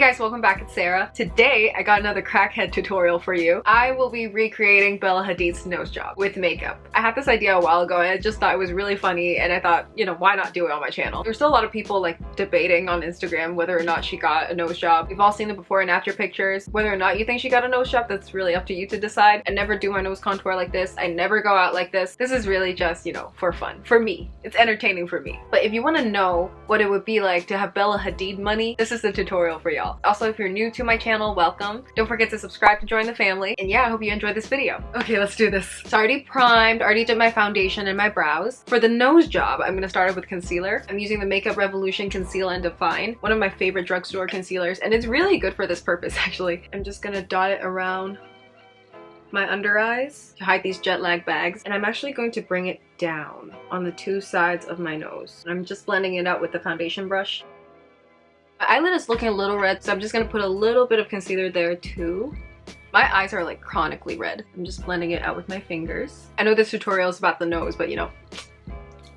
guys, welcome back. It's Sarah. Today I got another crackhead tutorial for you. I will be recreating Bella Hadid's nose job with makeup. I had this idea a while ago and I just thought it was really funny, and I thought, you know, why not do it on my channel? There's still a lot of people like debating on Instagram whether or not she got a nose job. We've all seen the before and after pictures. Whether or not you think she got a nose job, that's really up to you to decide. I never do my nose contour like this. I never go out like this. This is really just, you know, for fun. For me. It's entertaining for me. But if you want to know what it would be like to have Bella Hadid money, this is the tutorial for y'all. Also, if you're new to my channel, welcome. Don't forget to subscribe to join the family. And yeah, I hope you enjoyed this video. Okay, let's do this. So I already primed, already did my foundation and my brows. For the nose job, I'm gonna start off with concealer. I'm using the Makeup Revolution Conceal and Define, one of my favorite drugstore concealers, and it's really good for this purpose actually. I'm just gonna dot it around my under eyes to hide these jet lag bags, and I'm actually going to bring it down on the two sides of my nose. I'm just blending it out with the foundation brush. My eyelid is looking a little red, so I'm just gonna put a little bit of concealer there too. My eyes are like chronically red. I'm just blending it out with my fingers. I know this tutorial is about the nose, but you know,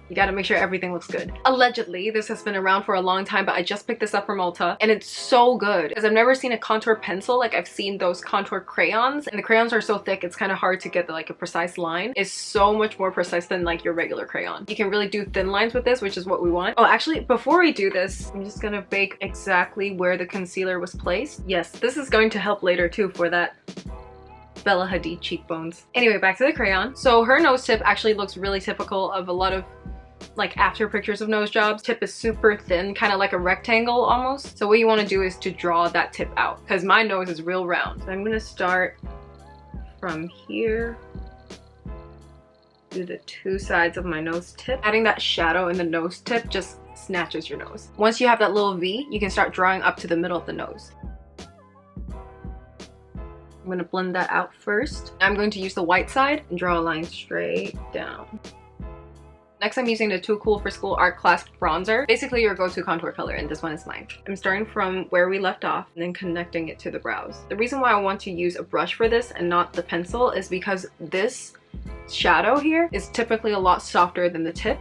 you gotta make sure everything looks good. Allegedly, this has been around for a long time, but I just picked this up from Ulta and it's so good because I've never seen a contour pencil. Like, I've seen those contour crayons, and the crayons are so thick it's kind of hard to get like a precise line. It's so much more precise than like your regular crayon. You can really do thin lines with this, which is what we want. Oh, actually, before we do this, I'm just gonna bake exactly where the concealer was placed. Yes, this is going to help later too for that Bella Hadid cheekbones. Anyway, back to the crayon. So her nose tip actually looks really typical of a lot of like after pictures of nose jobs. Tip is super thin, kind of like a rectangle almost. So what you want to do is to draw that tip out because my nose is real round. So I'm going to start from here to the two sides of my nose tip. Adding that shadow in the nose tip just snatches your nose. Once you have that little V, you can start drawing up to the middle of the nose. I'm going to blend that out first. I'm going to use the white side and draw a line straight down. Next, I'm using the Too Cool for School Art Class Bronzer. Basically your go-to contour color, and this one is mine. I'm starting from where we left off and then connecting it to the brows. The reason why I want to use a brush for this and not the pencil is because this shadow here is typically a lot softer than the tip.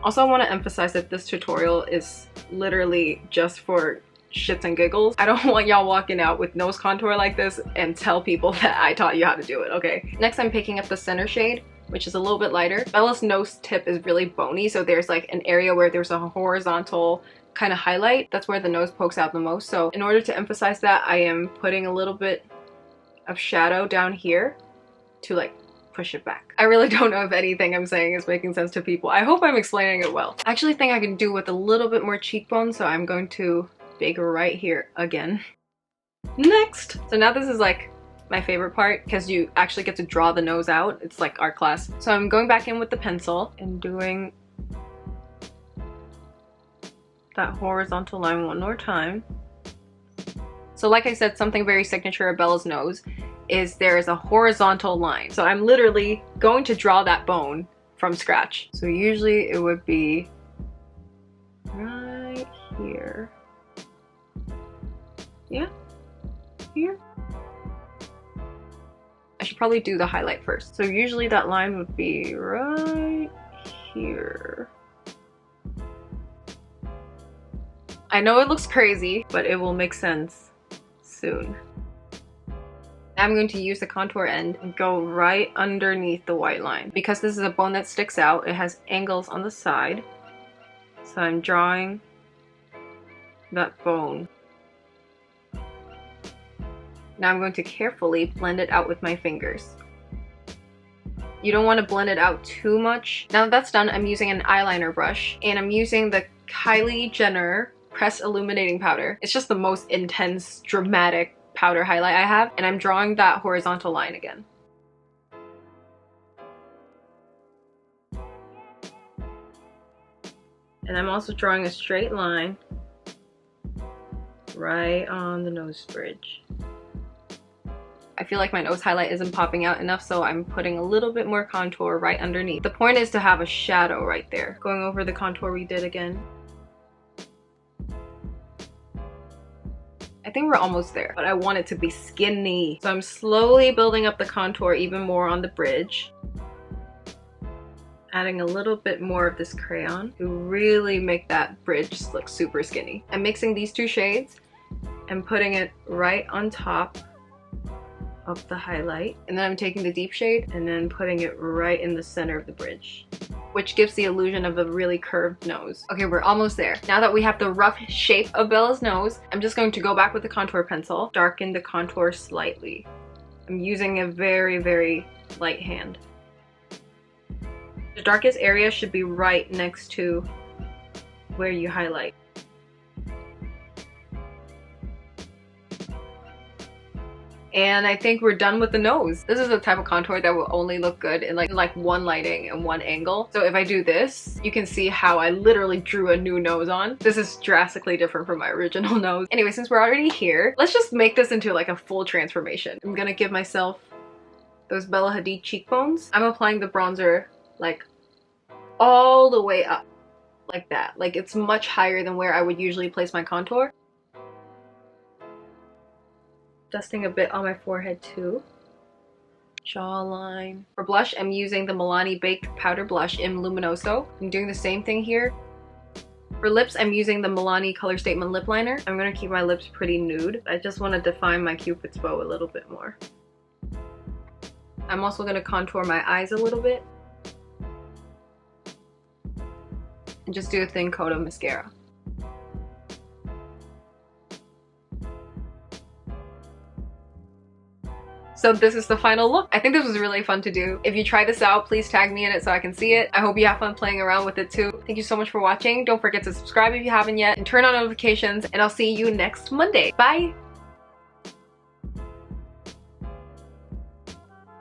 Also, I want to emphasize that this tutorial is literally just for shits and giggles. I don't want y'all walking out with nose contour like this and tell people that I taught you how to do it, okay? Next, I'm picking up the center shade, which is a little bit lighter. Bella's nose tip is really bony, so there's like an area where there's a horizontal kind of highlight. That's where the nose pokes out the most. So in order to emphasize that, I am putting a little bit of shadow down here to like push it back. I really don't know if anything I'm saying is making sense to people. I hope I'm explaining it well. I actually think I can do with a little bit more cheekbone, so I'm going to bake right here again. Next! So now this is like my favorite part because you actually get to draw the nose out. It's like art class. So I'm going back in with the pencil and doing that horizontal line one more time. So like I said, something very signature of Bella's nose is there is a horizontal line. So I'm literally going to draw that bone from scratch. So usually it would be right here. Yeah, here. I should probably do the highlight first. So usually that line would be right here. I know it looks crazy, but it will make sense soon. I'm going to use the contour end and go right underneath the white line. Because this is a bone that sticks out, it has angles on the side. So I'm drawing that bone. Now I'm going to carefully blend it out with my fingers. You don't want to blend it out too much. Now that that's done, I'm using an eyeliner brush, and I'm using the Kylie Jenner Press Illuminating Powder. It's just the most intense, dramatic powder highlight I have, and I'm drawing that horizontal line again. And I'm also drawing a straight line right on the nose bridge. I feel like my nose highlight isn't popping out enough, so I'm putting a little bit more contour right underneath. The point is to have a shadow right there. Going over the contour we did again. I think we're almost there, but I want it to be skinny. So I'm slowly building up the contour even more on the bridge. Adding a little bit more of this crayon to really make that bridge look super skinny. I'm mixing these two shades and putting it right on top of the highlight. And then I'm taking the deep shade and then putting it right in the center of the bridge, which gives the illusion of a really curved nose. Okay, we're almost there. Now that we have the rough shape of Bella's nose, I'm just going to go back with the contour pencil, darken the contour slightly. I'm using a very, very light hand. The darkest area should be right next to where you highlight. And I think we're done with the nose. This is the type of contour that will only look good in like one lighting and one angle. So if I do this, you can see how I literally drew a new nose on. This is drastically different from my original nose. Anyway, since we're already here, let's just make this into like a full transformation. I'm gonna give myself those Bella Hadid cheekbones. I'm applying the bronzer like all the way up like that. Like it's much higher than where I would usually place my contour. Dusting a bit on my forehead too. Jawline. For blush, I'm using the Milani Baked Powder Blush in Luminoso. I'm doing the same thing here. For lips, I'm using the Milani Color Statement Lip Liner. I'm gonna keep my lips pretty nude. I just want to define my Cupid's bow a little bit more. I'm also gonna contour my eyes a little bit. And just do a thin coat of mascara. So this is the final look. I think this was really fun to do. If you try this out, please tag me in it so I can see it. I hope you have fun playing around with it too. Thank you so much for watching. Don't forget to subscribe if you haven't yet and turn on notifications, and I'll see you next Monday. Bye!